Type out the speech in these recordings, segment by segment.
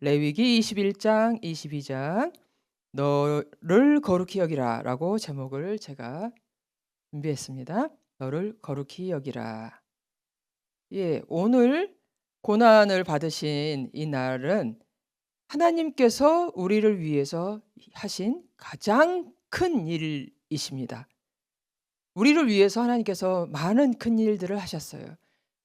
레위기 21장 22장 너를 거룩히 여기라 라고 제목을 제가 준비했습니다. 너를 거룩히 여기라. 오늘 고난을 받으신 이 날은 하나님께서 우리를 위해서 하신 가장 큰 일이십니다. 우리를 위해서 하나님께서 많은 큰 일들을 하셨어요.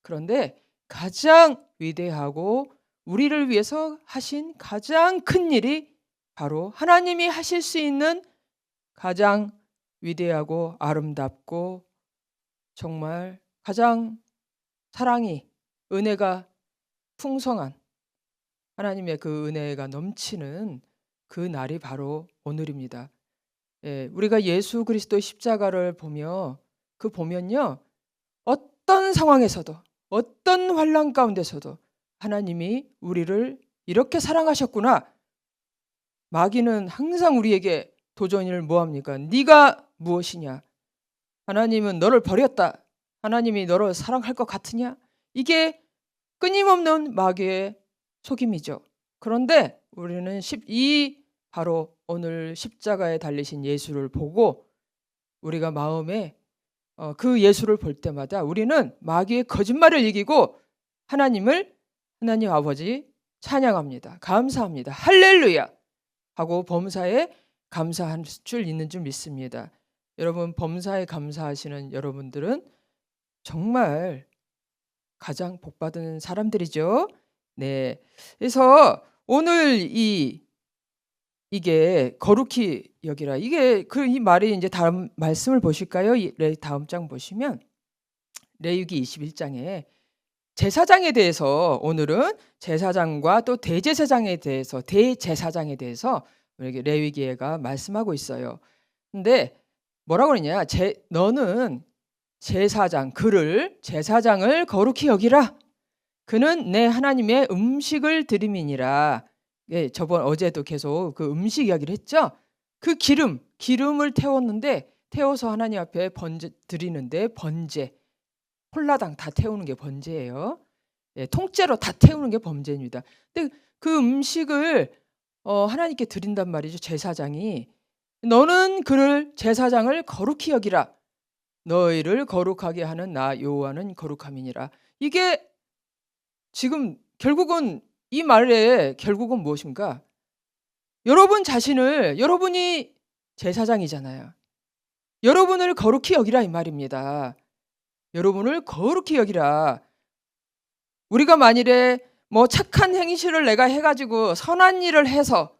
그런데 가장 위대하고 우리를 위해서 하신 가장 큰 일이 바로 하나님이 하실 수 있는 가장 위대하고 아름답고 정말 가장 사랑이, 은혜가 풍성한 하나님의 그 은혜가 넘치는 그 날이 바로 오늘입니다. 우리가 예수 그리스도의 십자가를 보면요, 어떤 상황에서도 어떤 환난 가운데서도 하나님이 우리를 이렇게 사랑하셨구나. 마귀는 항상 우리에게 도전을 뭐합니까? 네가 무엇이냐? 하나님은 너를 버렸다. 하나님이 너를 사랑할 것 같으냐? 이게 끊임없는 마귀의 속임이죠. 그런데 우리는 바로 오늘 십자가에 달리신 예수를 보고 우리가 마음에 그 예수를 볼 때마다 우리는 마귀의 거짓말을 이기고 하나님 아버지 찬양합니다. 감사합니다. 할렐루야 하고 범사에 감사할 줄 있는 줄 믿습니다. 여러분, 범사에 감사하시는 여러분들은 정말 가장 복받은 사람들이죠. 네. 그래서 오늘 이게 거룩히 여기라. 이 말이 이제 다음 말씀을 보실까요? 다음 장 보시면 레위기 21장에 제사장에 대해서 오늘은 제사장과 또 대제사장에 대해서 레위기가 말씀하고 있어요. 근데 뭐라고 그러냐? 너는 제사장을 거룩히 여기라. 그는 내 하나님의 음식을 드림이니라. 어제도 계속 그 음식 이야기를 했죠. 그 기름을 태워서 하나님 앞에 드리는데 번제, 홀라당 다 태우는 게 번제예요. 통째로 다 태우는 게 번제입니다. 근데 그 음식을 하나님께 드린단 말이죠. 제사장이. 너는 제사장을 거룩히 여기라. 너희를 거룩하게 하는 나 여호와는 거룩함이니라. 이게 지금 결국은 이 말의 결국은 무엇인가? 여러분이 제사장이잖아요. 여러분을 거룩히 여기라 이 말입니다. 여러분을 거룩히 여기라. 우리가 만일에 착한 행실을 내가 해가지고 선한 일을 해서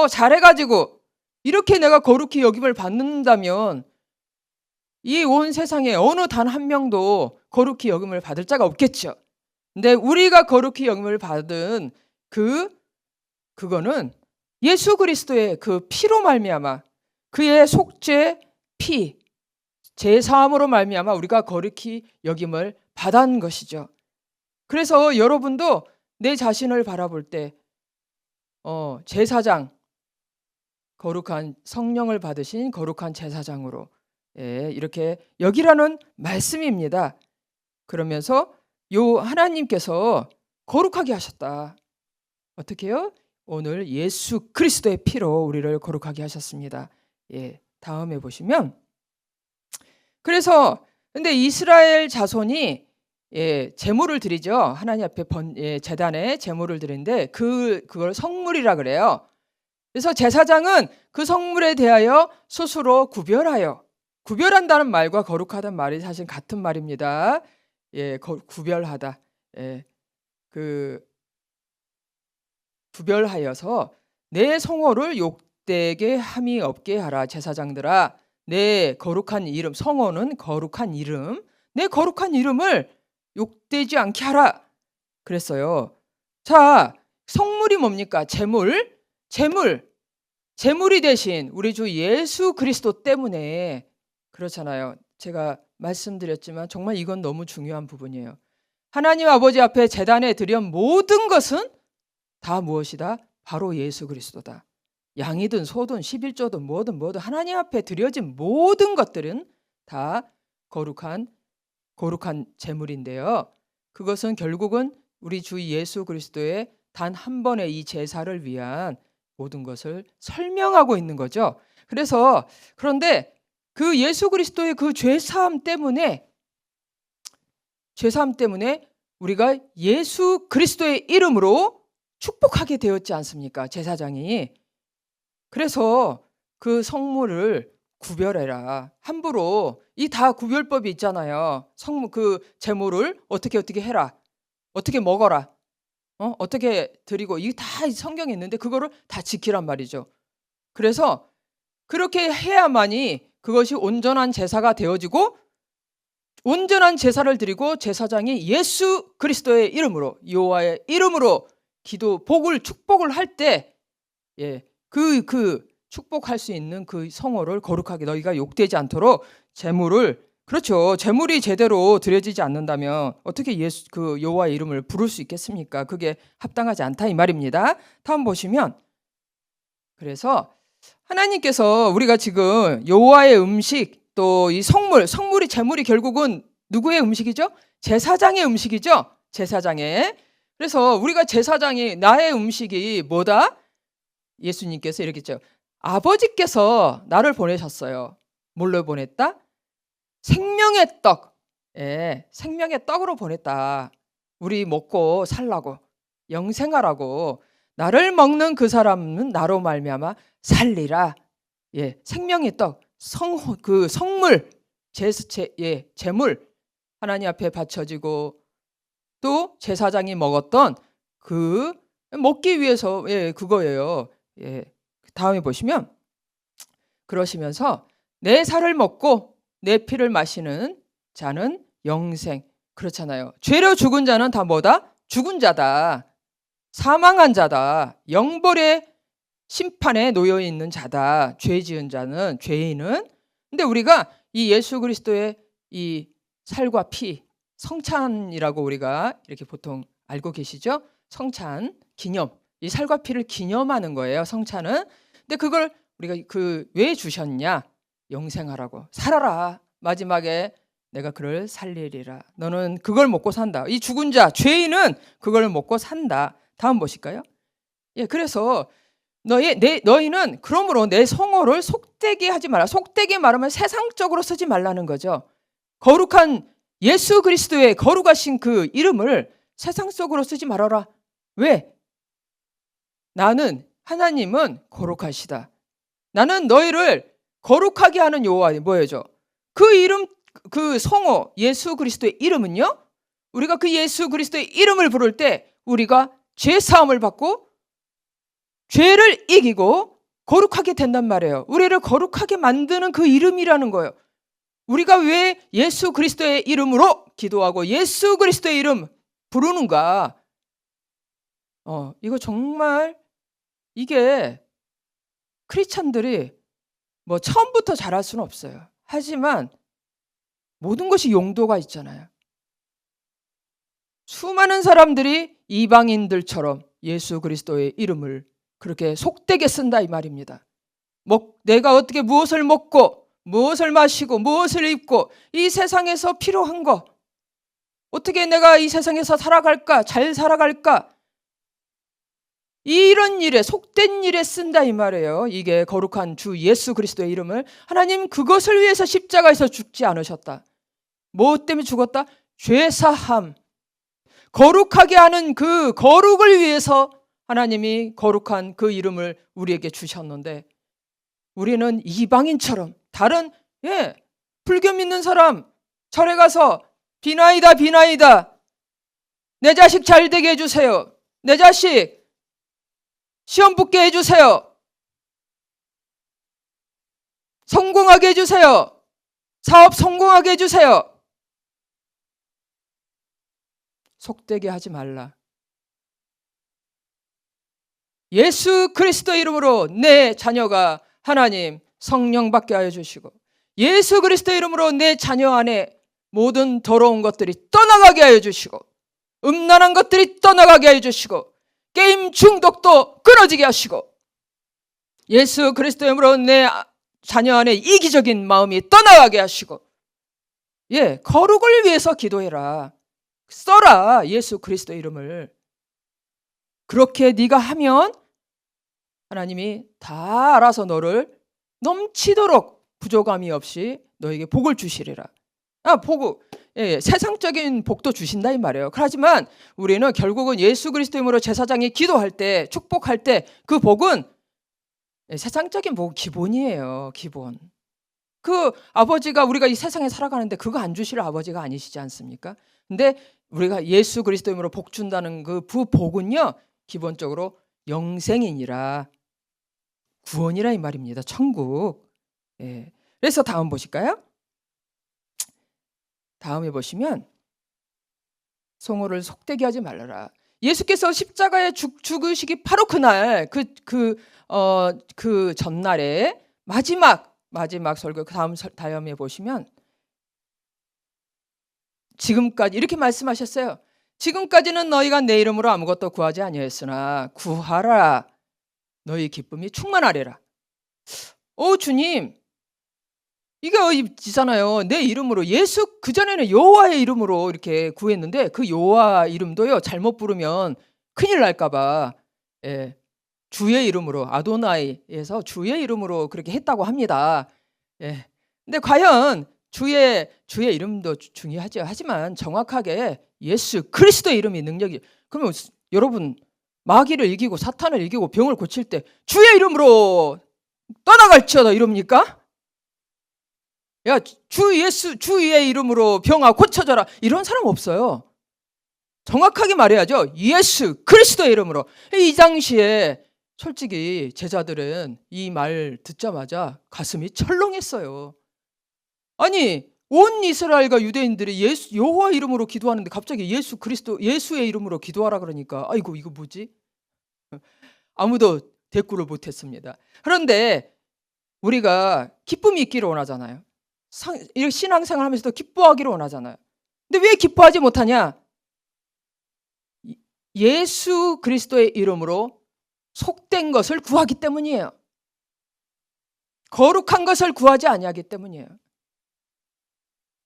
잘해가지고 이렇게 내가 거룩히 여김을 받는다면 이 온 세상에 어느 단 한 명도 거룩히 여김을 받을 자가 없겠죠. 근데 우리가 거룩히 여김을 받은 그거는 예수 그리스도의 그 피로 말미암아 그의 속죄 피 제사함으로 말미암아 우리가 거룩히 여김을 받은 것이죠. 그래서 여러분도 내 자신을 바라볼 때 제사장, 거룩한 성령을 받으신 거룩한 제사장으로 이렇게 여기라는 말씀입니다. 그러면서 하나님께서 거룩하게 하셨다. 어떻게요? 오늘 예수 그리스도의 피로 우리를 거룩하게 하셨습니다. 다음에 보시면 근데 이스라엘 자손이 제물을 드리죠. 하나님 앞에 제단에 제물을 드리는데 그걸 성물이라 그래요. 그래서 제사장은 그 성물에 대하여 스스로 구별한다는 말과 거룩하다는 말이 사실 같은 말입니다. 구별하다. 구별하여서 내 성호를 욕되게 함이 없게 하라. 제사장들아, 내 거룩한 이름, 성호는 거룩한 이름, 내 거룩한 이름을 욕되지 않게 하라 그랬어요. 자, 성물이 뭡니까? 제물이 되신 우리 주 예수 그리스도 때문에 그렇잖아요. 제가 말씀드렸지만 정말 이건 너무 중요한 부분이에요. 하나님 아버지 앞에 제단에 드린 모든 것은 다 무엇이다? 바로 예수 그리스도다. 양이든 소든 11조든 뭐든 하나님 앞에 드려진 모든 것들은 다 거룩한 제물인데요. 그것은 결국은 우리 주 예수 그리스도의 단 한 번의 이 제사를 위한 모든 것을 설명하고 있는 거죠. 그런데 그 예수 그리스도의 그 죄사함 때문에 우리가 예수 그리스도의 이름으로 축복하게 되었지 않습니까? 제사장이. 그래서 그 성물을 구별해라. 함부로 이 다 구별법이 있잖아요. 그 제물을 어떻게 해라. 어떻게 먹어라. 어떻게 드리고 이게 다 성경에 있는데 그거를 다 지키란 말이죠. 그래서 그렇게 해야만이 그것이 온전한 제사가 되어지고 온전한 제사를 드리고 제사장이 예수 그리스도의 이름으로 여호와의 이름으로 복을 축복을 할 때 그 축복할 수 있는 그 성호를 거룩하게 너희가 욕되지 않도록 제물이 제대로 드려지지 않는다면 어떻게 그 여호와의 이름을 부를 수 있겠습니까? 그게 합당하지 않다 이 말입니다. 다음 보시면 그래서 하나님께서 우리가 지금 여호와의 음식 또 이 성물이 제물이 결국은 누구의 음식이죠? 제사장의 음식이죠. 제사장의. 그래서 우리가 제사장이 나의 음식이 뭐다? 예수님께서 이렇게 했죠. 아버지께서 나를 보내셨어요. 뭘로 보냈다? 생명의 떡. 생명의 떡으로 보냈다. 우리 먹고 살라고, 영생하라고. 나를 먹는 그 사람은 나로 말미암아 살리라. 생명의 떡, 그 성물, 제물 하나님 앞에 바쳐지고 또 제사장이 먹었던 그 먹기 위해서 그거예요. 다음에 보시면 그러시면서 내 살을 먹고 내 피를 마시는 자는 영생. 그렇잖아요. 죄로 죽은 자는 다 뭐다? 죽은 자다. 사망한 자다. 영벌의 심판에 놓여 있는 자다. 죄 지은 자는, 죄인은. 근데 우리가 이 예수 그리스도의 이 살과 피, 성찬이라고 우리가 이렇게 보통 알고 계시죠? 성찬, 기념. 이 살과 피를 기념하는 거예요, 성찬은. 근데 그걸 우리가 왜 주셨냐? 영생하라고. 살아라. 마지막에 내가 그를 살리리라. 너는 그걸 먹고 산다. 이 죽은 자, 죄인은 그걸 먹고 산다. 다음 보실까요? 그래서 너희는 그러므로 내 성호를 속되게 하지 마라. 속되게 말하면 세상적으로 쓰지 말라는 거죠. 거룩한 예수 그리스도의 거룩하신 그 이름을 세상적으로 쓰지 말아라. 왜? 하나님은 거룩하시다. 나는 너희를 거룩하게 하는 여호와 뭐예요? 그 이름, 그 성호 예수 그리스도의 이름은요. 우리가 그 예수 그리스도의 이름을 부를 때 우리가 죄 사함을 받고 죄를 이기고 거룩하게 된단 말이에요. 우리를 거룩하게 만드는 그 이름이라는 거예요. 우리가 왜 예수 그리스도의 이름으로 기도하고 예수 그리스도의 이름 부르는가? 이거 정말 이게 크리스찬들이 뭐 처음부터 잘할 수는 없어요. 하지만 모든 것이 용도가 있잖아요. 수많은 사람들이 이방인들처럼 예수 그리스도의 이름을 그렇게 속되게 쓴다 이 말입니다. 내가 어떻게 무엇을 먹고 무엇을 마시고 무엇을 입고 이 세상에서 필요한 거 어떻게 내가 이 세상에서 살아갈까? 잘 살아갈까? 이런 일에 속된 일에 쓴다 이 말이에요. 이게 거룩한 주 예수 그리스도의 이름을 하나님 그것을 위해서 십자가에서 죽지 않으셨다. 무엇 때문에 죽었다? 죄사함. 거룩하게 하는 그 거룩을 위해서 하나님이 거룩한 그 이름을 우리에게 주셨는데 우리는 이방인처럼 다른 불교 믿는 사람 절에 가서 비나이다 내 자식 잘 되게 해주세요. 내 자식 시험 붙게 해주세요. 성공하게 해주세요. 사업 성공하게 해주세요. 속되게 하지 말라. 예수 그리스도 이름으로 내 자녀가 하나님 성령 받게 하여 주시고 예수 그리스도 이름으로 내 자녀 안에 모든 더러운 것들이 떠나가게 하여 주시고 음란한 것들이 떠나가게 하여 주시고 게임 중독도 끊어지게 하시고 예수 그리스도 이름으로 내 자녀 안에 이기적인 마음이 떠나가게 하시고 거룩을 위해서 기도해라. 써라 예수 그리스도 이름을. 그렇게 네가 하면 하나님이 다 알아서 너를 넘치도록 부족함이 없이 너에게 복을 주시리라. 복, 세상적인 복도 주신다 이 말이에요. 하지만 우리는 결국은 예수 그리스도 이름으로 제사장이 기도할 때, 축복할 때 그 복은 세상적인 복은 기본이에요. 기본. 그 아버지가 우리가 이 세상에 살아가는데 그거 안 주실 아버지가 아니시지 않습니까? 근데 우리가 예수 그리스도 이름으로 복 준다는 그 복은요, 기본적으로 영생이니라, 구원이라 이 말입니다. 천국. 그래서 다음 보실까요? 다음에 보시면 성호를 속되게 하지 말라라. 예수께서 십자가에 죽으시기 바로 그날 그 전날에 마지막 설교, 그 다음에 보시면 지금까지 이렇게 말씀하셨어요. 지금까지는 너희가 내 이름으로 아무것도 구하지 아니하였으나 구하라, 너희 기쁨이 충만하리라. 주님, 이게 있잖아요. 내 이름으로, 예수 그전에는 여호와의 이름으로 이렇게 구했는데 그 여호와 이름도요, 잘못 부르면 큰일 날까 봐 주의 이름으로, 아도나이에서 주의 이름으로 그렇게 했다고 합니다. 근데 과연 주의 이름도 중요하죠. 하지만 정확하게 예수 그리스도의 이름이 능력이, 그러면 여러분 마귀를 이기고 사탄을 이기고 병을 고칠 때 주의 이름으로 떠나갈지어다 이럽니까? 야, 주의 이름으로 병아 고쳐져라, 이런 사람 없어요. 정확하게 말해야죠. 예수 그리스도의 이름으로. 이 당시에 솔직히 제자들은 이 말 듣자마자 가슴이 철렁했어요. 아니, 온 이스라엘과 유대인들이 여호와 이름으로 기도하는데 갑자기 예수 그리스도, 예수의 이름으로 기도하라 그러니까 아이고 이거 뭐지? 아무도 대꾸를 못했습니다. 그런데 우리가 기쁨이 있기를 원하잖아요. 신앙생활 하면서도 기뻐하기를 원하잖아요. 근데 왜 기뻐하지 못하냐? 예수 그리스도의 이름으로 속된 것을 구하기 때문이에요. 거룩한 것을 구하지 아니하기 때문이에요.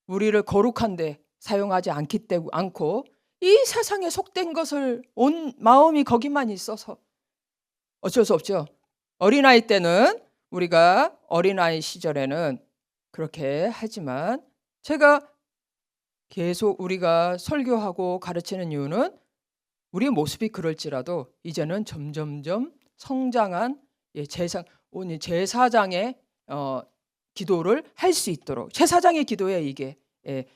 우리를 거룩한데 사용하지 않고 이 세상에 속된 것을, 온 마음이 거기만 있어서 어쩔 수 없죠. 어린아이 때는, 우리가 어린아이 시절에는 그렇게 하지만, 제가 계속 우리가 설교하고 가르치는 이유는 우리의 모습이 그럴지라도 이제는 점점점 성장한 제사장의 기도를 할 수 있도록, 제사장의 기도에 이게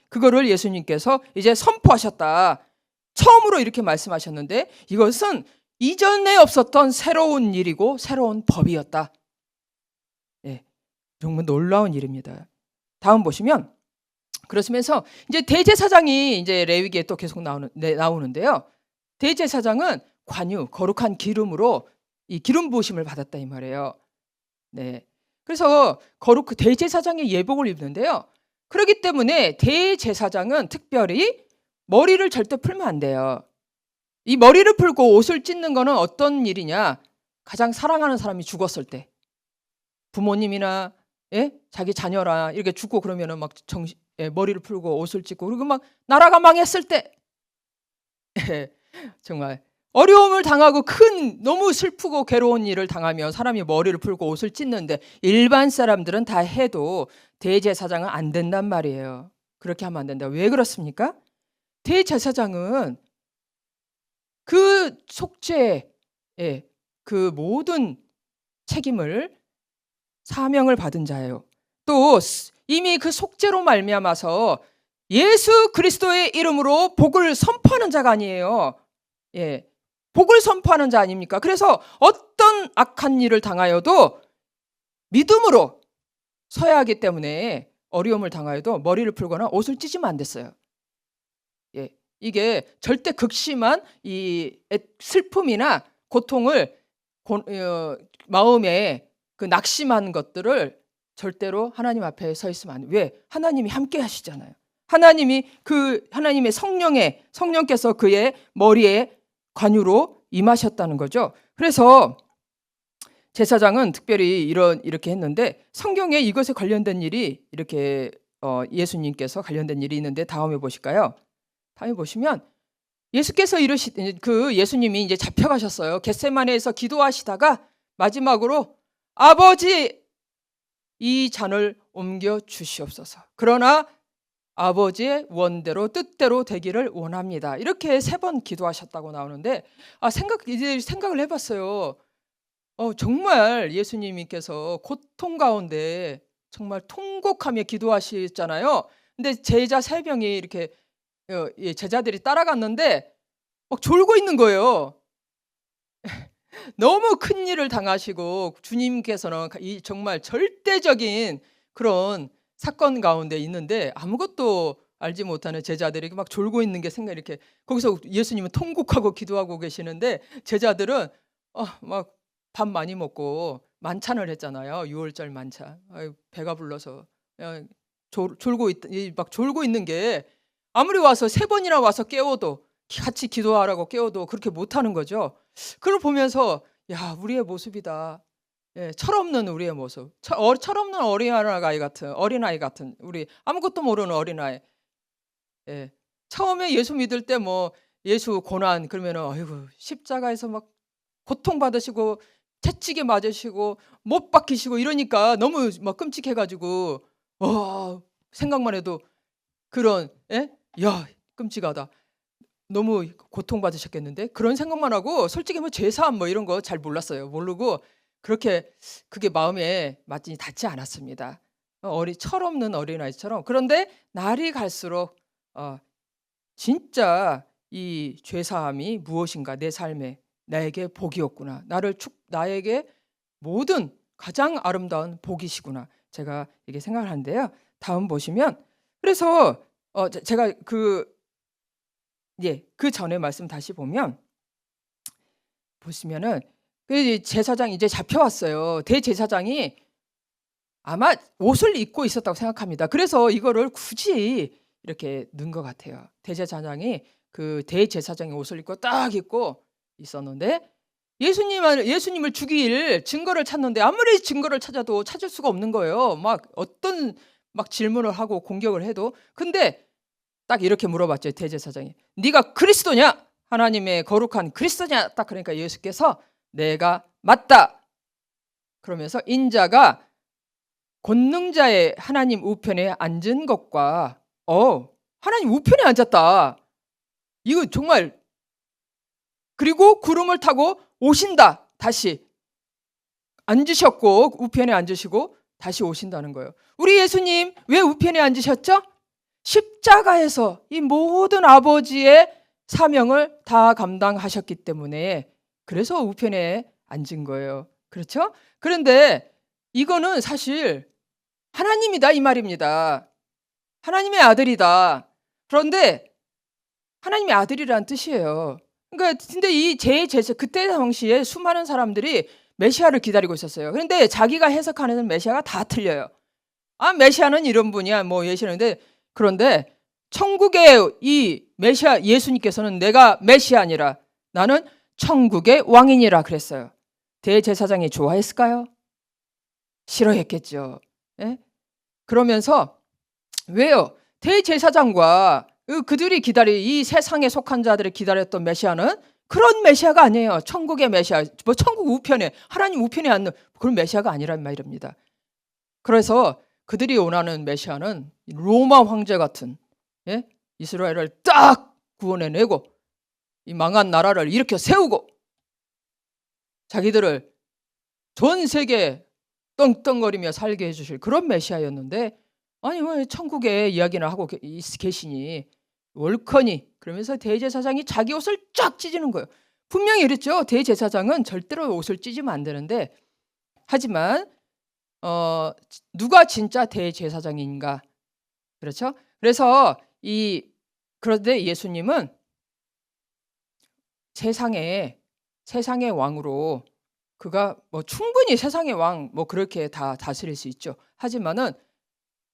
그거를 예수님께서 이제 선포하셨다. 처음으로 이렇게 말씀하셨는데 이것은 이전에 없었던 새로운 일이고 새로운 법이었다. 정말 놀라운 일입니다. 다음 보시면, 그러시면서 이제 대제사장이 이제 레위기에 또 계속 나오는데요. 대제사장은 거룩한 기름으로 이 기름 부으심을 받았다 이 말이에요. 그래서 대제사장의 예복을 입는데요. 그렇기 때문에 대제사장은 특별히 머리를 절대 풀면 안 돼요. 이 머리를 풀고 옷을 찢는 거는 어떤 일이냐? 가장 사랑하는 사람이 죽었을 때, 부모님이나 자기 자녀라 이렇게 죽고 그러면은 막 머리를 풀고 옷을 찢고, 그리고 막 나라가 망했을 때 정말 어려움을 당하고 너무 슬프고 괴로운 일을 당하면 사람이 머리를 풀고 옷을 찢는데 일반 사람들은 다 해도 대제사장은 안 된단 말이에요. 그렇게 하면 안 된다. 왜 그렇습니까? 대제사장은 그 속죄의 그 모든 책임을, 사명을 받은 자예요. 또 이미 그 속죄로 말미암아서 예수 그리스도의 이름으로 복을 선포하는 자가 아니에요. 복을 선포하는 자 아닙니까? 그래서 어떤 악한 일을 당하여도 믿음으로 서야 하기 때문에 어려움을 당하여도 머리를 풀거나 옷을 찢으면 안 됐어요. 이게 절대 극심한 이 슬픔이나 고통을, 마음에 그 낙심한 것들을 절대로 하나님 앞에 서 있으면 안 돼요. 왜? 하나님이 함께 하시잖아요. 하나님의 성령께서 그의 머리에 관유로 임하셨다는 거죠. 그래서 제사장은 특별히 이렇게 했는데, 성경에 이것에 관련된 일이 이렇게 예수님께서 관련된 일이 있는데 다음에 보실까요? 다음에 보시면 예수께서 그 예수님이 이제 잡혀가셨어요. 겟세마네에서 기도하시다가 마지막으로 아버지 이 잔을 옮겨 주시옵소서. 그러나 아버지의 원대로 뜻대로 되기를 원합니다. 이렇게 3번 기도하셨다고 나오는데 이제 생각을 해봤어요. 정말 예수님께서 고통 가운데 정말 통곡하며 기도하시잖아요. 근데 제자 3명이 이렇게 제자들이 따라갔는데 막 졸고 있는 거예요. 너무 큰 일을 당하시고 주님께서는 정말 절대적인 그런 사건 가운데 있는데 아무것도 알지 못하는 제자들이 막 졸고 있는 게 이렇게 거기서 예수님은 통곡하고 기도하고 계시는데 제자들은 막 밥 많이 먹고 만찬을 했잖아요. 유월절 만찬. 배가 불러서 막 졸고 있는 게 아무리 와서 3번이나 와서 깨워도 같이 기도하라고 깨워도 그렇게 못하는 거죠. 그걸 보면서 야, 우리의 모습이다. 철없는 우리의 모습. 철없는 어린아이 같은 우리 아무것도 모르는 어린아이. 처음에 예수 믿을 때 뭐 예수 고난 그러면은 아이고 십자가에서 막 고통받으시고 채찍에 맞으시고 못 박히시고 이러니까 너무 막 끔찍해가지고 생각만 해도 그런 야 끔찍하다. 너무 고통받으셨겠는데 그런 생각만 하고 솔직히 뭐 죄사함 뭐 이런 거 잘 몰랐어요. 모르고 그렇게 그게 마음에 맞지 닿지 않았습니다. 철없는 어린아이처럼. 그런데 날이 갈수록 진짜 이 죄사함이 무엇인가 내 삶에 나에게 복이었구나. 나에게 모든 가장 아름다운 복이시구나. 제가 이게 생각을 하는데요. 다음 보시면 그래서 제가 그 전에 말씀 다시 보시면은 그 제사장이 이제 잡혀왔어요. 대제사장이 아마 옷을 입고 있었다고 생각합니다. 그래서 이거를 굳이 이렇게 넣은 것 같아요. 대제사장이 그 대제사장의 옷을 입고 있었는데 예수님을 죽일 증거를 찾는데 아무리 증거를 찾아도 찾을 수가 없는 거예요. 막 어떤 질문을 하고 공격을 해도. 근데 딱 이렇게 물어봤죠. 대제사장이. 네가 그리스도냐? 하나님의 거룩한 그리스도냐? 딱 그러니까 예수께서 내가 맞다. 그러면서 인자가 권능자의 하나님 우편에 앉은 것과 하나님 우편에 앉았다. 이거 정말. 그리고 구름을 타고 오신다. 다시 앉으셨고 우편에 앉으시고 다시 오신다는 거예요. 우리 예수님 왜 우편에 앉으셨죠? 십자가에서 이 모든 아버지의 사명을 다 감당하셨기 때문에 그래서 우편에 앉은 거예요. 그렇죠? 그런데 이거는 사실 하나님이다 이 말입니다. 하나님의 아들이다. 그런데 하나님의 아들이라는 뜻이에요. 그러니까 근데 그때 당시에 수많은 사람들이 메시아를 기다리고 있었어요. 그런데 자기가 해석하는 메시아가 다 틀려요. 메시아는 이런 분이야 뭐 예시는데 그런데 천국의 이 메시아 예수님께서는 내가 메시아니라 나는 천국의 왕이니라 그랬어요. 대제사장이 좋아했을까요? 싫어했겠죠. 그러면서 왜요? 대제사장과 그들이 이 세상에 속한 자들이 기다렸던 메시아는 그런 메시아가 아니에요. 천국의 메시아, 뭐 천국 우편에 하나님 우편에 앉는 그런 메시아가 아니란 말입니다. 그래서 그들이 원하는 메시아는 로마 황제 같은 이스라엘을 딱 구원해내고 이 망한 나라를 일으켜 세우고 자기들을 전 세계에 떵떵거리며 살게 해주실 그런 메시아였는데 아니 왜 천국의 이야기나 하고 계시니 월커니 그러면서 대제사장이 자기 옷을 쫙 찢는 거예요. 분명히 이랬죠. 대제사장은 절대로 옷을 찢으면 안 되는데 하지만 누가 진짜 대제사장인가? 그렇죠? 그래서 그런데 예수님은 세상의 왕으로 그가 뭐 충분히 세상의 왕 뭐 그렇게 다 다스릴 수 있죠. 하지만은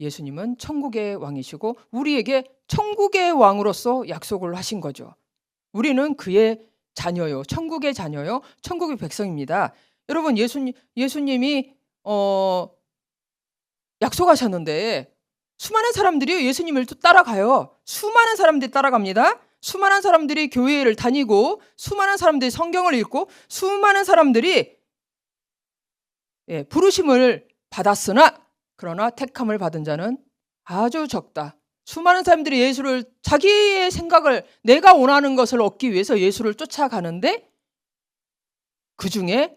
예수님은 천국의 왕이시고 우리에게 천국의 왕으로서 약속을 하신 거죠. 우리는 그의 자녀요. 천국의 자녀요. 천국의 백성입니다. 여러분 예수님이 약속하셨는데 수많은 사람들이 예수님을 또 따라가요. 수많은 사람들이 따라갑니다. 수많은 사람들이 교회를 다니고 수많은 사람들이 성경을 읽고 수많은 사람들이 부르심을 받았으나 그러나 택함을 받은 자는 아주 적다. 수많은 사람들이 예수를 자기의 생각을 내가 원하는 것을 얻기 위해서 예수를 쫓아가는데 그 중에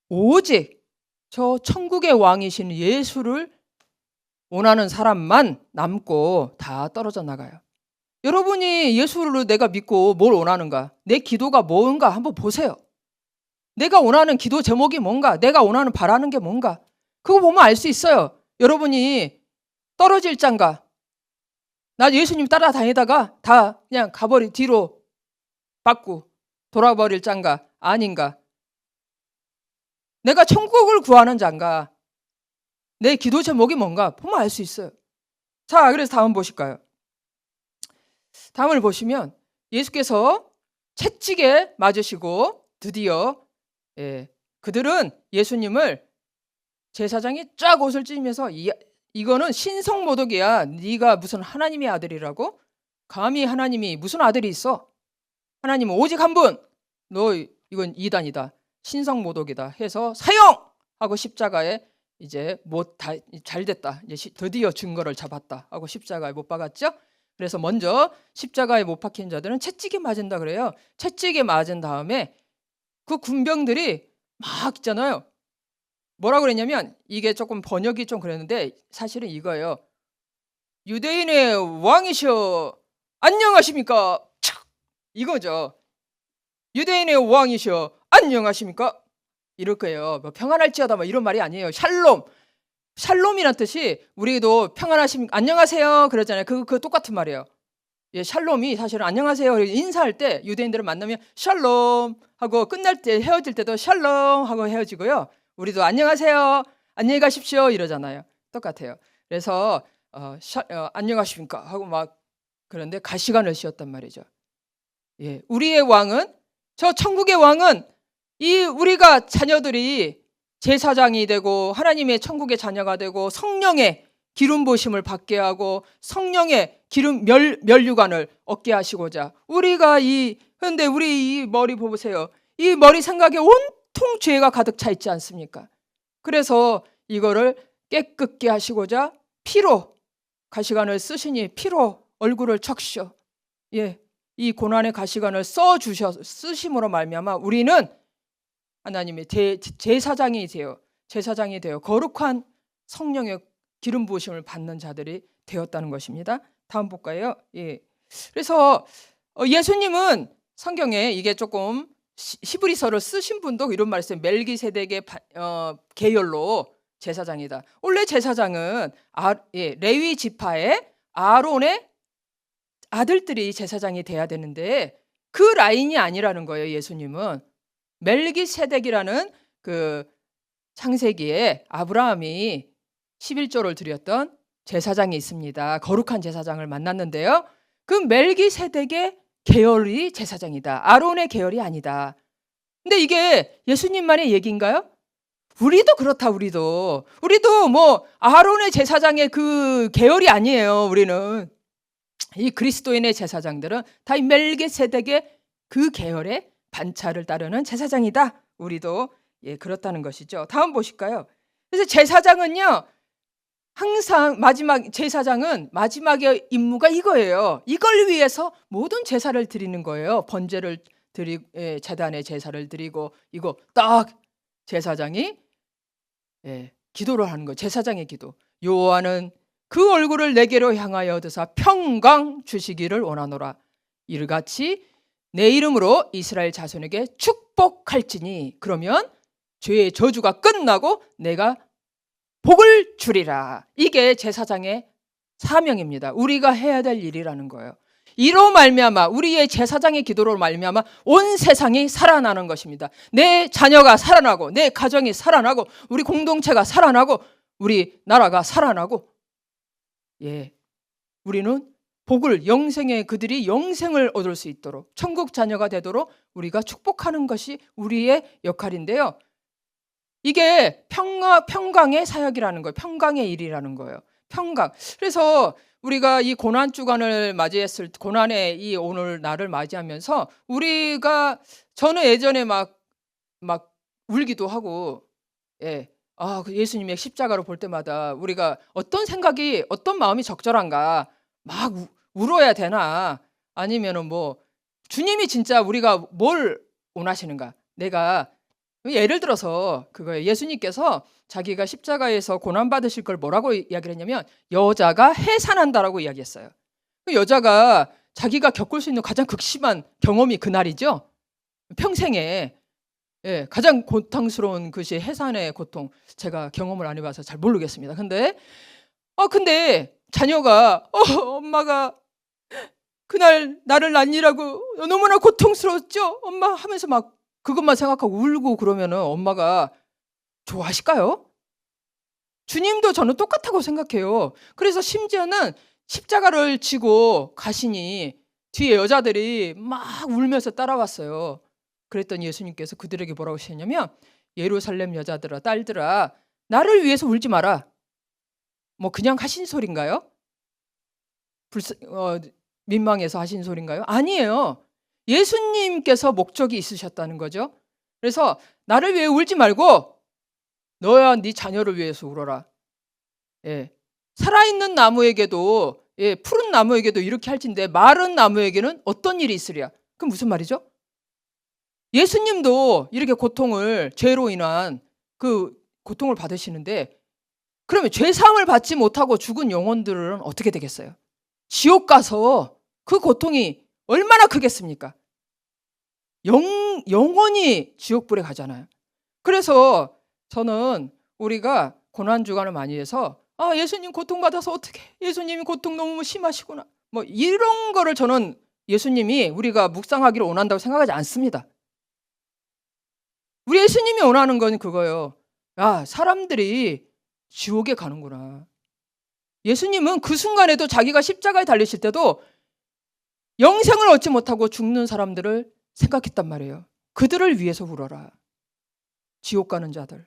오직 저 천국의 왕이신 예수를 원하는 사람만 남고 다 떨어져 나가요. 여러분이 예수를 내가 믿고 뭘 원하는가? 내 기도가 뭔가 한번 보세요. 내가 원하는 기도 제목이 뭔가? 내가 원하는 바라는 게 뭔가? 그거 보면 알 수 있어요. 여러분이 떨어질 짠가? 나 예수님 따라다니다가 다 그냥 뒤로 받고 돌아버릴 짠가? 아닌가? 내가 천국을 구하는 잔가? 내 기도 제목이 뭔가? 보면 알 수 있어요. 자, 그래서 다음 보실까요? 다음을 보시면 예수께서 채찍에 맞으시고 드디어 그들은 예수님을 제사장이 쫙 옷을 찢으면서 이거는 신성모독이야. 네가 무슨 하나님의 아들이라고? 감히 하나님이 무슨 아들이 있어? 하나님은 오직 한 분. 너 이건 이단이다. 신성모독이다 해서 사형하고 십자가에 이제 잘 됐다. 이제 드디어 증거를 잡았다 하고 십자가에 못 박았죠. 그래서 먼저 십자가에 못 박힌 자들은 채찍에 맞은다 그래요. 채찍에 맞은 다음에 그 군병들이 막 있잖아요. 뭐라고 그랬냐면 이게 조금 번역이 좀 그랬는데 사실은 이거예요. 유대인의 왕이셔 안녕하십니까? 이거죠. 유대인의 왕이셔 안녕하십니까? 이럴 거예요. 뭐 평안할지어다 뭐 이런 말이 아니에요. 샬롬이란 뜻이 우리도 평안하십니까? 안녕하세요 그러잖아요. 그거 똑같은 말이에요. 샬롬이 사실은 안녕하세요 인사할 때 유대인들을 만나면 샬롬 하고 끝날 때 헤어질 때도 샬롬 하고 헤어지고요. 우리도 안녕하세요 안녕히 가십시오 이러잖아요. 똑같아요. 그래서 안녕하십니까 하고 막 그런데 가시관을 씌웠단 말이죠. 우리의 왕은 저 천국의 왕은 우리가 자녀들이 제사장이 되고 하나님의 천국의 자녀가 되고 성령의 기름 부으심을 받게 하고 성령의 기름 면류관을 얻게 하시고자 우리가 그런데 우리 이 머리 보세요. 이 머리 생각에 온통 죄가 가득 차 있지 않습니까? 그래서 이거를 깨끗게 하시고자 피로 가시관을 쓰시니 피로 얼굴을 척셔. 이 고난의 가시관을 쓰심으로 말미암아 우리는 하나님의 제사장이 되어 거룩한 성령의 기름 부으심을 받는 자들이 되었다는 것입니다. 다음 볼까요? 그래서 예수님은 성경에 이게 조금 히브리서를 쓰신 분도 이런 말씀 멜기세덱의 계열로 제사장이다. 원래 제사장은 레위 지파의 아론의 아들들이 제사장이 돼야 되는데 그 라인이 아니라는 거예요. 예수님은 멜기세덱이라는 그 창세기에 아브라함이 11조를 드렸던 제사장이 있습니다. 거룩한 제사장을 만났는데요. 그 멜기세덱의 계열이 제사장이다. 아론의 계열이 아니다. 근데 이게 예수님만의 얘기인가요? 우리도 그렇다. 우리도 뭐 아론의 제사장의 그 계열이 아니에요. 우리는 이 그리스도인의 제사장들은 다 이 멜기세덱의 그 계열의 반차를 따르는 제사장이다. 우리도 그렇다는 것이죠. 다음 보실까요? 그래서 제사장은요. 항상 제사장은 마지막의 임무가 이거예요. 이걸 위해서 모든 제사를 드리는 거예요. 번제를 제단에 제사를 드리고 이거 딱 제사장이 기도를 하는 거예요. 제사장의 기도. 여호와는 그 얼굴을 내게로 향하여 얻으사 평강 주시기를 원하노라. 이같이 내 이름으로 이스라엘 자손에게 축복할지니 그러면 죄의 저주가 끝나고 내가 복을 주리라. 이게 제사장의 사명입니다. 우리가 해야 될 일이라는 거예요. 이로 말미암아 우리의 제사장의 기도로 말미암아 온 세상이 살아나는 것입니다. 내 자녀가 살아나고 내 가정이 살아나고 우리 공동체가 살아나고 우리 나라가 살아나고 우리는 복을 그들이 영생을 얻을 수 있도록 천국 자녀가 되도록 우리가 축복하는 것이 우리의 역할인데요. 이게 평강의 사역이라는 거예요. 평강의 일이라는 거예요. 평강. 그래서 우리가 이 고난 주간을 맞이했을 고난의 이 오늘 날을 맞이하면서 저는 예전에 막 울기도 하고, 예. 그 예수님의 십자가를 볼 때마다 우리가 어떤 생각이, 어떤 마음이 적절한가? 막 울어야 되나? 아니면은 뭐 주님이 진짜 우리가 뭘 원하시는가? 내가 예를 들어서 그거예요. 예수님께서 자기가 십자가에서 고난 받으실 걸 뭐라고 이야기를 했냐면 여자가 해산한다라고 이야기했어요. 그 여자가 자기가 겪을 수 있는 가장 극심한 경험이 그날이죠. 평생에. 예, 가장 고통스러운 것이 해산의 고통. 제가 경험을 안 해봐서 잘 모르겠습니다. 근데 자녀가 엄마가 그날 나를 낳으라고 너무나 고통스러웠죠? 엄마 하면서 막 그것만 생각하고 울고 그러면은 엄마가 좋아하실까요? 주님도 저는 똑같다고 생각해요. 그래서 심지어는 십자가를 지고 가시니 뒤에 여자들이 막 울면서 따라왔어요. 그랬더니 예수님께서 그들에게 뭐라고 하셨냐면 예루살렘 여자들아, 딸들아, 나를 위해서 울지 마라. 뭐 그냥 하신 소린가요? 민망해서 하신 소린가요? 아니에요. 예수님께서 목적이 있으셨다는 거죠. 그래서 나를 위해 울지 말고 너야 네 자녀를 위해서 울어라. 예. 살아있는 나무에게도, 예, 푸른 나무에게도 이렇게 할진데 마른 나무에게는 어떤 일이 있으랴? 그럼 무슨 말이죠? 예수님도 이렇게 죄로 인한 그 고통을 받으시는데 그러면 죄사함을 받지 못하고 죽은 영혼들은 어떻게 되겠어요? 지옥 가서 그 고통이 얼마나 크겠습니까? 영원히 지옥불에 가잖아요. 그래서 저는 우리가 고난주간을 많이 해서 예수님 고통받아서 어떻게, 예수님이 고통 너무 심하시구나, 뭐 이런 거를 저는 예수님이 우리가 묵상하기를 원한다고 생각하지 않습니다. 우리 예수님이 원하는 건 그거예요. 사람들이 지옥에 가는구나. 예수님은 그 순간에도 자기가 십자가에 달리실 때도 영생을 얻지 못하고 죽는 사람들을 생각했단 말이에요. 그들을 위해서 울어라. 지옥 가는 자들.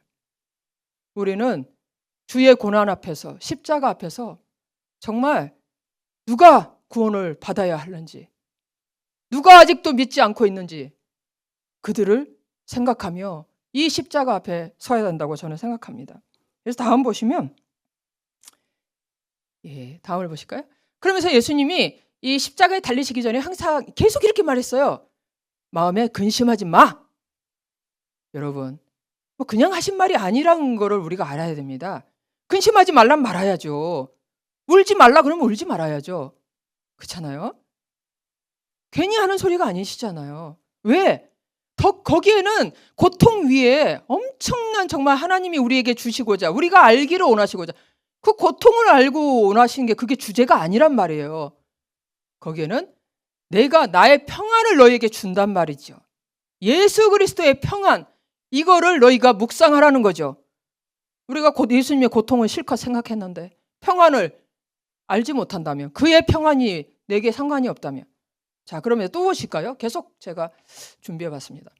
우리는 주의 고난 앞에서, 십자가 앞에서 정말 누가 구원을 받아야 하는지, 누가 아직도 믿지 않고 있는지 그들을 생각하며 이 십자가 앞에 서야 된다고 저는 생각합니다. 그래서 다음 보시면, 다음을 보실까요? 그러면서 예수님이 이 십자가에 달리시기 전에 항상 계속 이렇게 말했어요. 마음에 근심하지 마. 여러분, 뭐 그냥 하신 말이 아니라는 거를 우리가 알아야 됩니다. 근심하지 말란 말아야죠. 울지 말라 그러면 울지 말아야죠. 그렇잖아요? 괜히 하는 소리가 아니시잖아요. 왜? 거기에는 고통 위에 엄청난 정말 하나님이 우리에게 주시고자, 우리가 알기를 원하시고자, 그 고통을 알고 원하시는 게 그게 주제가 아니란 말이에요. 거기에는 내가 나의 평안을 너에게 준단 말이죠. 예수 그리스도의 평안, 이거를 너희가 묵상하라는 거죠. 우리가 예수님의 고통을 실컷 생각했는데 평안을 알지 못한다면, 그의 평안이 내게 상관이 없다면, 자, 그러면 또 보실까요? 계속 제가 준비해봤습니다.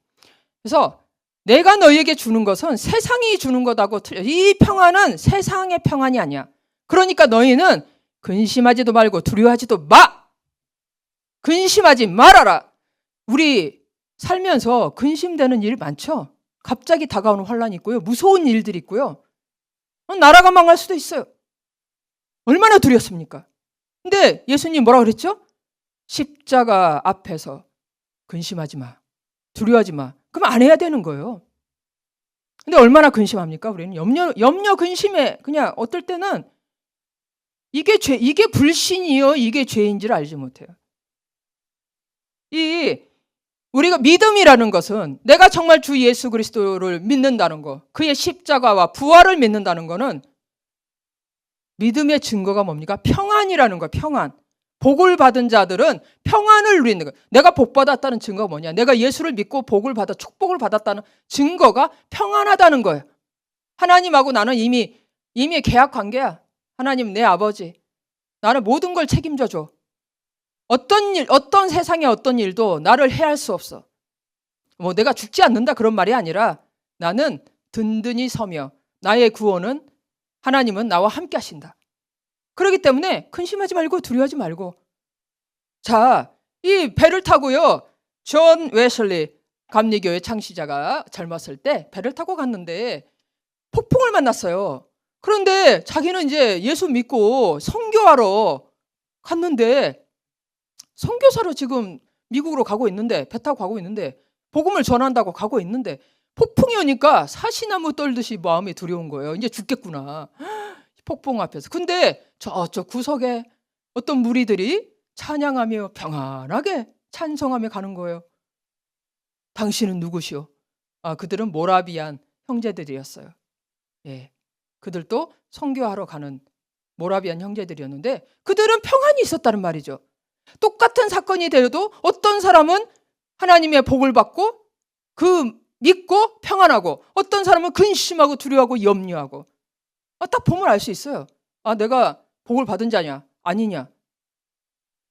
그래서 내가 너희에게 주는 것은 세상이 주는 것하고 틀려. 이 평안은 세상의 평안이 아니야. 그러니까 너희는 근심하지도 말고 두려워하지도 마. 근심하지 말아라. 우리 살면서 근심되는 일 많죠? 갑자기 다가오는 환란이 있고요. 무서운 일들이 있고요. 나라가 망할 수도 있어요. 얼마나 두렵습니까? 근데 예수님 뭐라고 그랬죠? 십자가 앞에서 근심하지 마. 두려워하지 마. 그럼 안 해야 되는 거예요. 근데 얼마나 근심합니까? 우리는 염려 근심에 그냥 어떨 때는 이게 불신이요, 이게 죄인지를 알지 못해요. 우리가 믿음이라는 것은 내가 정말 주 예수 그리스도를 믿는다는 거, 그의 십자가와 부활을 믿는다는 거는 믿음의 증거가 뭡니까? 평안이라는 거예요. 평안. 복을 받은 자들은 평안을 누리는 거예요. 내가 복 받았다는 증거가 뭐냐? 내가 예수를 믿고 축복을 받았다는 증거가 평안하다는 거예요. 하나님하고 나는 이미 계약 관계야. 하나님 내 아버지. 나는 모든 걸 책임져 줘. 어떤 세상의 어떤 일도 나를 해할 수 없어. 뭐 내가 죽지 않는다 그런 말이 아니라 나는 든든히 서며 나의 구원은 하나님은 나와 함께 하신다. 그렇기 때문에 근심하지 말고 두려워하지 말고. 자, 이 배를 타고요. 존 웨슬리 감리교회 창시자가 젊었을 때 배를 타고 갔는데 폭풍을 만났어요. 그런데 자기는 이제 예수 믿고 선교하러 갔는데, 선교사로 지금 미국으로 가고 있는데, 배 타고 가고 있는데, 복음을 전한다고 가고 있는데 폭풍이 오니까 사시나무 떨듯이 마음이 두려운 거예요. 이제 죽겠구나, 폭풍 앞에서. 근데 저쪽 구석에 어떤 무리들이 찬양하며 평안하게 찬송하며 가는 거예요. 당신은 누구시오? 그들은 모라비안 형제들이었어요. 예, 그들도 선교하러 가는 모라비안 형제들이었는데 그들은 평안이 있었다는 말이죠. 똑같은 사건이 되어도 어떤 사람은 하나님의 복을 받고 믿고 평안하고, 어떤 사람은 근심하고 두려워하고 염려하고. 딱 보면 알 수 있어요. 내가 복을 받은 자냐 아니냐.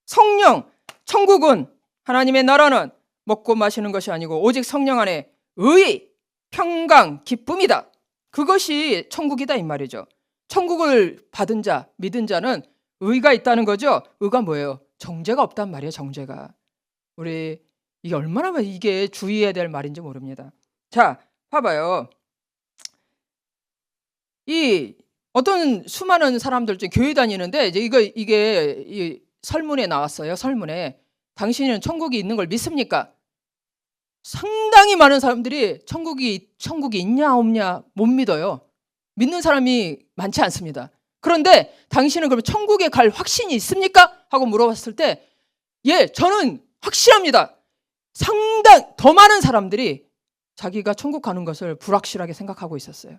성령, 천국은, 하나님의 나라는 먹고 마시는 것이 아니고 오직 성령 안에 의, 평강, 기쁨이다. 그것이 천국이다 이 말이죠. 천국을 받은 자, 믿은 자는 의가 있다는 거죠. 의가 뭐예요? 정죄가 없단 말이에요. 정죄가. 우리 이게 얼마나 이게 주의해야 될 말인지 모릅니다. 자, 봐봐요. 이 어떤 수많은 사람들 중에 교회 다니는데 이게 이 설문에 나왔어요. 설문에 당신은 천국이 있는 걸 믿습니까? 상당히 많은 사람들이 천국이 있냐 없냐 못 믿어요. 믿는 사람이 많지 않습니다. 그런데 당신은 그럼 천국에 갈 확신이 있습니까? 하고 물어봤을 때, 예, 저는 확실합니다. 더 많은 사람들이 자기가 천국 가는 것을 불확실하게 생각하고 있었어요.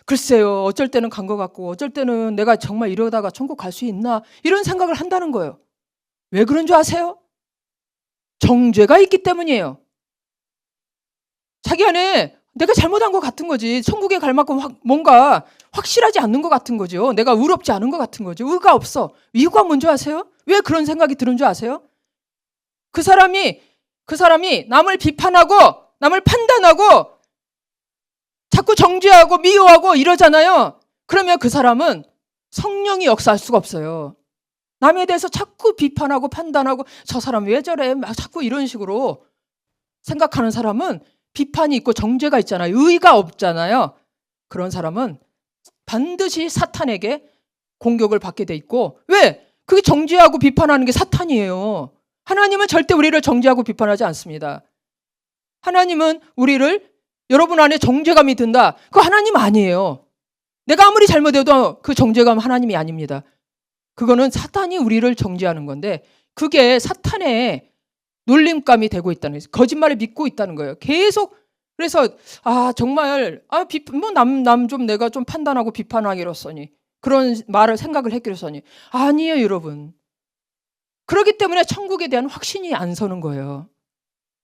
글쎄요, 어쩔 때는 간 것 같고 어쩔 때는 내가 정말 이러다가 천국 갈 수 있나, 이런 생각을 한다는 거예요. 왜 그런 줄 아세요? 정죄가 있기 때문이에요. 자기 안에 내가 잘못한 것 같은 거지. 천국에 갈 만큼 뭔가 확실하지 않는 것 같은 거죠. 내가 의롭지 않은 것 같은 거죠. 의가 없어. 이유가 뭔지 아세요? 왜 그런 생각이 드는 줄 아세요? 그 사람이 남을 비판하고 남을 판단하고 자꾸 정죄하고 미워하고 이러잖아요. 그러면 그 사람은 성령이 역사할 수가 없어요. 남에 대해서 자꾸 비판하고 판단하고 저 사람 왜 저래 막 자꾸 이런 식으로 생각하는 사람은 비판이 있고 정죄가 있잖아요. 의가 없잖아요. 그런 사람은 반드시 사탄에게 공격을 받게 돼 있고, 왜? 그게 정죄하고 비판하는 게 사탄이에요. 하나님은 절대 우리를 정죄하고 비판하지 않습니다. 하나님은 우리를, 여러분 안에 정죄감이 든다, 그거 하나님 아니에요. 내가 아무리 잘못해도 그 정죄감 하나님이 아닙니다. 그거는 사탄이 우리를 정죄하는 건데, 그게 사탄의 놀림감이 되고 있다는 거예요. 거짓말을 믿고 있다는 거예요. 계속. 그래서 정말 남 좀 내가 좀 판단하고 비판하기로서니, 그런 말을 생각을 했기로서니, 아니에요 여러분. 그렇기 때문에 천국에 대한 확신이 안 서는 거예요.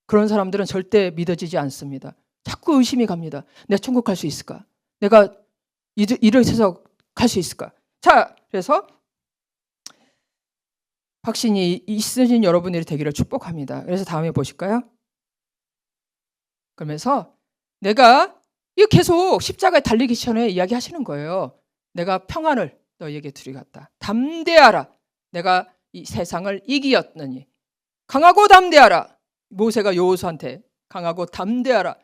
그런 사람들은 절대 믿어지지 않습니다. 자꾸 의심이 갑니다. 내가 천국 갈 수 있을까? 내가 이래서 갈 수 있을까? 자, 그래서 확신이 있으신 여러분들이 되기를 축복합니다. 그래서 다음에 보실까요? 그러면서 내가 이거 계속 십자가에 달리기 전에 이야기하시는 거예요. 내가 평안을 너희에게 두리겠다. 담대하라. 내가 이 세상을 이기었느니. 강하고 담대하라. 모세가 여호수아한테 강하고 담대하라.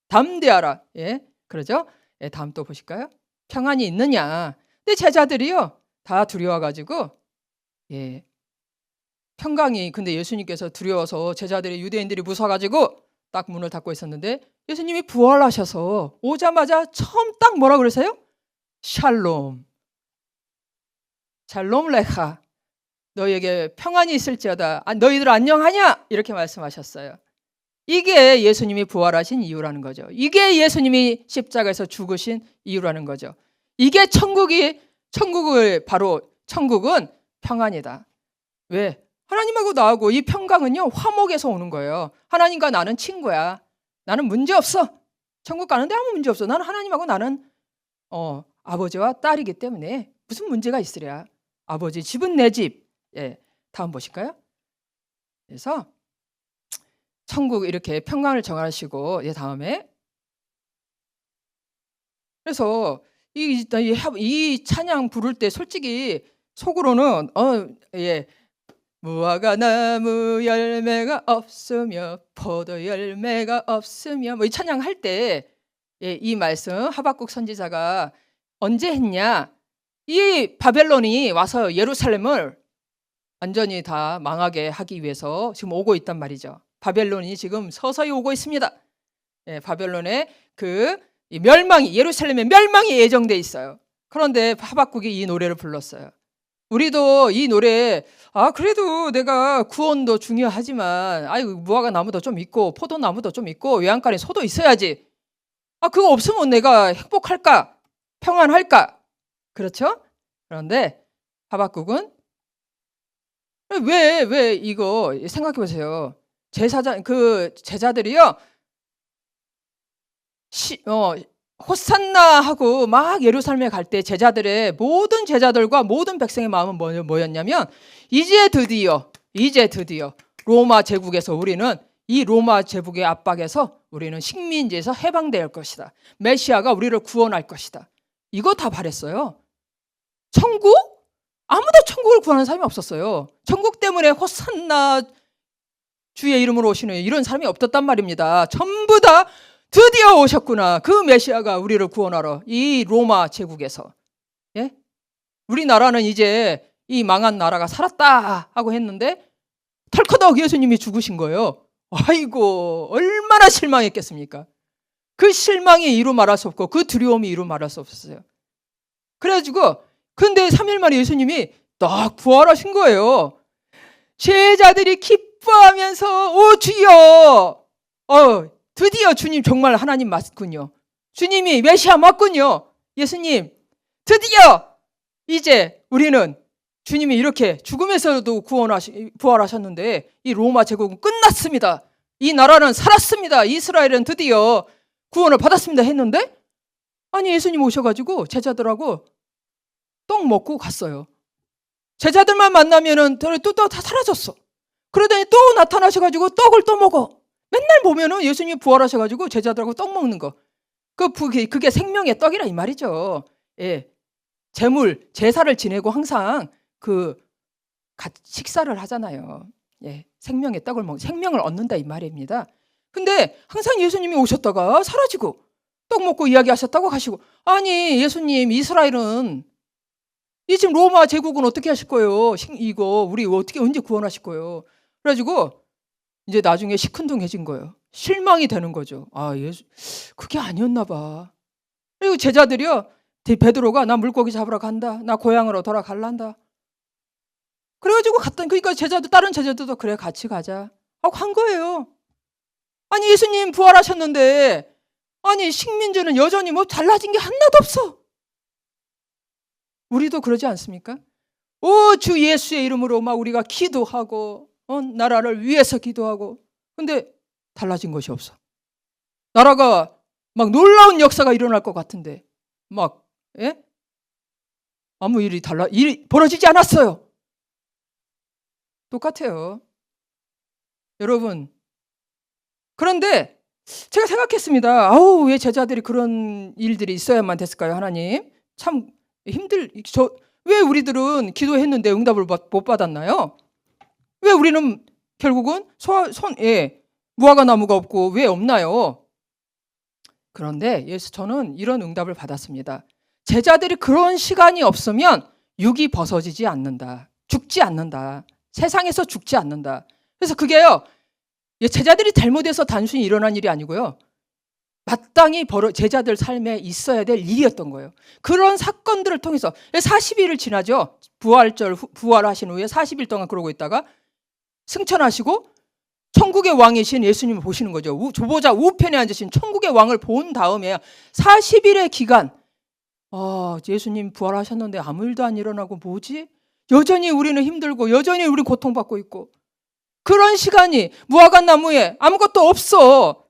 담대하라. 예, 그러죠? 예, 다음 또 보실까요? 평안이 있느냐? 근데 제자들이요 다 두려워가지고, 예, 평강이, 근데 예수님께서 두려워서 제자들이, 유대인들이 무서워가지고 딱 문을 닫고 있었는데 예수님이 부활하셔서 오자마자 처음 딱 뭐라 그러세요? 샬롬, 샬롬 레카, 너희에게 평안이 있을지어다. 너희들 안녕하냐? 이렇게 말씀하셨어요. 이게 예수님이 부활하신 이유라는 거죠. 이게 예수님이 십자가에서 죽으신 이유라는 거죠. 이게 바로 천국은 평안이다. 왜? 하나님하고 나하고 이 평강은요 화목에서 오는 거예요. 하나님과 나는 친구야. 나는 문제 없어. 천국 가는데 아무 문제 없어. 나는 하나님하고 나는 아버지와 딸이기 때문에 무슨 문제가 있으랴. 아버지 집은 내 집. 예, 다음 보실까요? 그래서 천국 이렇게 평강을 정하시고, 예, 다음에 그래서 이 찬양 부를 때 솔직히 속으로는 예. 무화과 나무 열매가 없으며 포도 열매가 없으며 뭐 이 찬양할 때 이 말씀 하박국 선지자가 언제 했냐? 이 바벨론이 와서 예루살렘을 완전히 다 망하게 하기 위해서 지금 오고 있단 말이죠. 바벨론이 지금 서서히 오고 있습니다. 예, 바벨론의 이 멸망이, 예루살렘의 멸망이 예정돼 있어요. 그런데 하박국이 이 노래를 불렀어요. 우리도 이 노래 그래도 내가 구원도 중요하지만 무화과 나무도 좀 있고 포도나무도 좀 있고 외양간에 소도 있어야지. 그거 없으면 내가 행복할까? 평안할까? 그렇죠? 그런데 하박국은 왜 이거 생각해 보세요. 제자들이요. 호산나 하고 막 예루살렘에 갈 때 제자들의 모든 제자들과 모든 백성의 마음은 뭐였냐면 이제 드디어 로마 제국에서 우리는 이 로마 제국의 압박에서 우리는 식민지에서 해방될 것이다. 메시아가 우리를 구원할 것이다. 이거 다 바랬어요. 천국? 아무도 천국을 구하는 사람이 없었어요. 천국 때문에 호산나 주의 이름으로 오시는 이런 사람이 없었단 말입니다. 전부 다 드디어 오셨구나. 그 메시아가 우리를 구원하러 이 로마 제국에서. 예? 우리나라는 이제 이 망한 나라가 살았다 하고 했는데 털커덕 예수님이 죽으신 거예요. 아이고 얼마나 실망했겠습니까? 그 실망이 이루 말할 수 없고 그 두려움이 이루 말할 수 없었어요. 그래가지고 근데 3일 만에 예수님이 딱 부활하신 거예요. 제자들이 기뻐하면서 오 주여 드디어 주님 정말 하나님 맞군요. 주님이 메시아 맞군요. 예수님 드디어 이제 우리는 주님이 이렇게 죽음에서도 부활하셨는데 이 로마 제국은 끝났습니다. 이 나라는 살았습니다. 이스라엘은 드디어 구원을 받았습니다 했는데 예수님 오셔가지고 제자들하고 떡 먹고 갔어요. 제자들만 만나면은 또 다 사라졌어. 그러더니 또 나타나셔가지고 떡을 또 먹어. 맨날 보면은 예수님이 부활하셔가지고 제자들하고 떡 먹는 거. 그게 생명의 떡이라 이 말이죠. 예. 제사를 지내고 항상 식사를 하잖아요. 예. 생명의 떡을 생명을 얻는다 이 말입니다. 근데 항상 예수님이 오셨다가 사라지고 떡 먹고 이야기하셨다고 가시고 예수님 이스라엘은 지금 로마 제국은 어떻게 하실 거예요? 이거 우리 어떻게 언제 구원하실 거예요? 그래가지고 이제 나중에 시큰둥해진 거예요. 실망이 되는 거죠. 예수 그게 아니었나 봐. 그리고 제자들이요. 베드로가 나 물고기 잡으러 간다. 나 고향으로 돌아갈란다. 그래가지고 그러니까 다른 제자들도 그래 같이 가자 하고 간 거예요. 예수님 부활하셨는데 식민지는 여전히 달라진 게 하나도 없어. 우리도 그러지 않습니까? 주 예수의 이름으로 막 우리가 기도하고 나라를 위해서 기도하고 근데 달라진 것이 없어. 나라가 막 놀라운 역사가 일어날 것 같은데 아무 일이 벌어지지 않았어요. 똑같아요. 여러분 그런데 제가 생각했습니다. 왜 제자들이 그런 일들이 있어야만 됐을까요? 하나님 참 왜 우리들은 기도했는데 응답을 못 받았나요? 왜 우리는 결국은 무화과 나무가 없고 왜 없나요? 그런데 저는 이런 응답을 받았습니다. 제자들이 그런 시간이 없으면 육이 벗어지지 않는다. 죽지 않는다. 세상에서 죽지 않는다. 그래서 그게요. 제자들이 잘못해서 단순히 일어난 일이 아니고요. 마땅히 제자들 삶에 있어야 될 일이었던 거예요. 그런 사건들을 통해서 40일을 지나죠. 부활하신 후에 40일 동안 그러고 있다가 승천하시고 천국의 왕이신 예수님을 보시는 거죠. 조보자 우편에 앉으신 천국의 왕을 본 다음에 40일의 기간 예수님 부활하셨는데 아무 일도 안 일어나고 뭐지? 여전히 우리는 힘들고 여전히 우리 고통받고 있고 그런 시간이 무화과 나무에 아무것도 없어.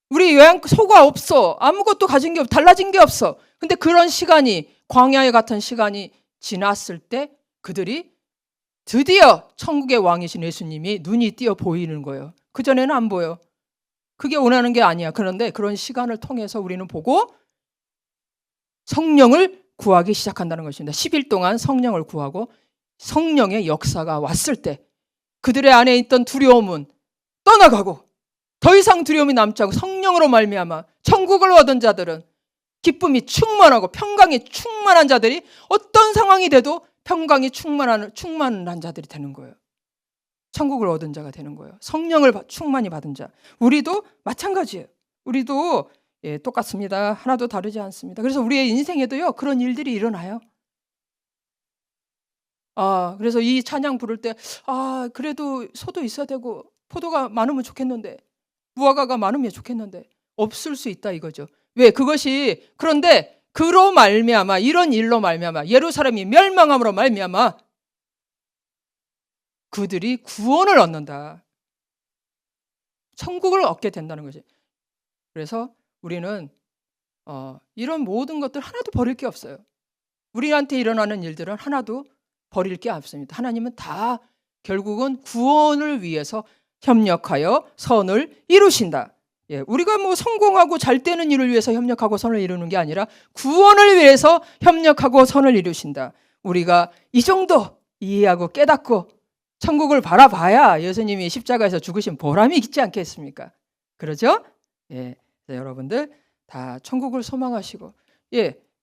우리 소가 없어. 아무것도 가진 게 달라진 게 없어. 근데 그런 시간이 광야에 같은 시간이 지났을 때 그들이 드디어 천국의 왕이신 예수님이 눈이 띄어 보이는 거예요. 그전에는 안 보여. 그게 원하는 게 아니야. 그런데 그런 시간을 통해서 우리는 보고 성령을 구하기 시작한다는 것입니다. 10일 동안 성령을 구하고 성령의 역사가 왔을 때 그들의 안에 있던 두려움은 떠나가고 더 이상 두려움이 남지 않고 성령으로 말미암아 천국을 얻은 자들은 기쁨이 충만하고 평강이 충만한 자들이 어떤 상황이 돼도 평강이 충만한 자들이 되는 거예요. 천국을 얻은 자가 되는 거예요. 성령을 충만히 받은 자. 우리도 마찬가지예요. 우리도 똑같습니다. 하나도 다르지 않습니다. 그래서 우리의 인생에도요 그런 일들이 일어나요. 그래서 이 찬양 부를 때 그래도 소도 있어야 되고 포도가 많으면 좋겠는데 무화과가 많으면 좋겠는데 없을 수 있다 이거죠. 왜? 그것이 그런데 그로 말미암아 이런 일로 말미암아 예루살렘이 멸망함으로 말미암아 그들이 구원을 얻는다. 천국을 얻게 된다는 거지. 그래서 우리는 이런 모든 것들 하나도 버릴 게 없어요. 우리한테 일어나는 일들은 하나도 버릴 게 없습니다. 하나님은 다 결국은 구원을 위해서 협력하여 선을 이루신다. 우리가 뭐 성공하고 잘 되는 일을 위해서 협력하고 선을 이루는 게 아니라 구원을 위해서 협력하고 선을 이루신다. 우리가 이 정도 이해하고 깨닫고 천국을 바라봐야 예수님이 십자가에서 죽으신 보람이 있지 않겠습니까? 그러죠? 여러분들 다 천국을 소망하시고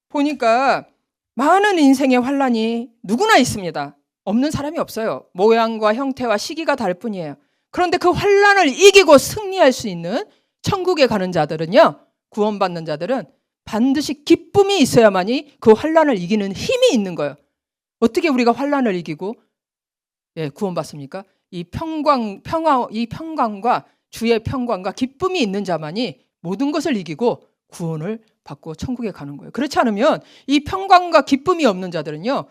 보니까 많은 인생의 환란이 누구나 있습니다. 없는 사람이 없어요. 모양과 형태와 시기가 다를 뿐이에요. 그런데 그 환란을 이기고 승리할 수 있는 천국에 가는 자들은요, 구원받는 자들은 반드시 기쁨이 있어야만이 그 환란을 이기는 힘이 있는 거예요. 어떻게 우리가 환란을 이기고 구원받습니까? 이 평강과 주의 평강과 기쁨이 있는 자만이 모든 것을 이기고 구원을 받고 천국에 가는 거예요. 그렇지 않으면 이 평강과 기쁨이 없는 자들은요,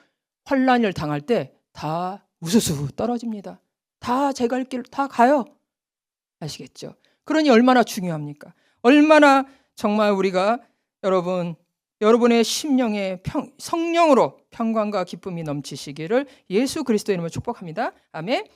환란을 당할 때 다 우수수 떨어집니다. 다 제 갈 길 다 가요. 아시겠죠? 그러니 얼마나 중요합니까? 얼마나 정말 우리가 여러분의 심령에 성령으로 평강과 기쁨이 넘치시기를 예수 그리스도의 이름으로 축복합니다. 아멘.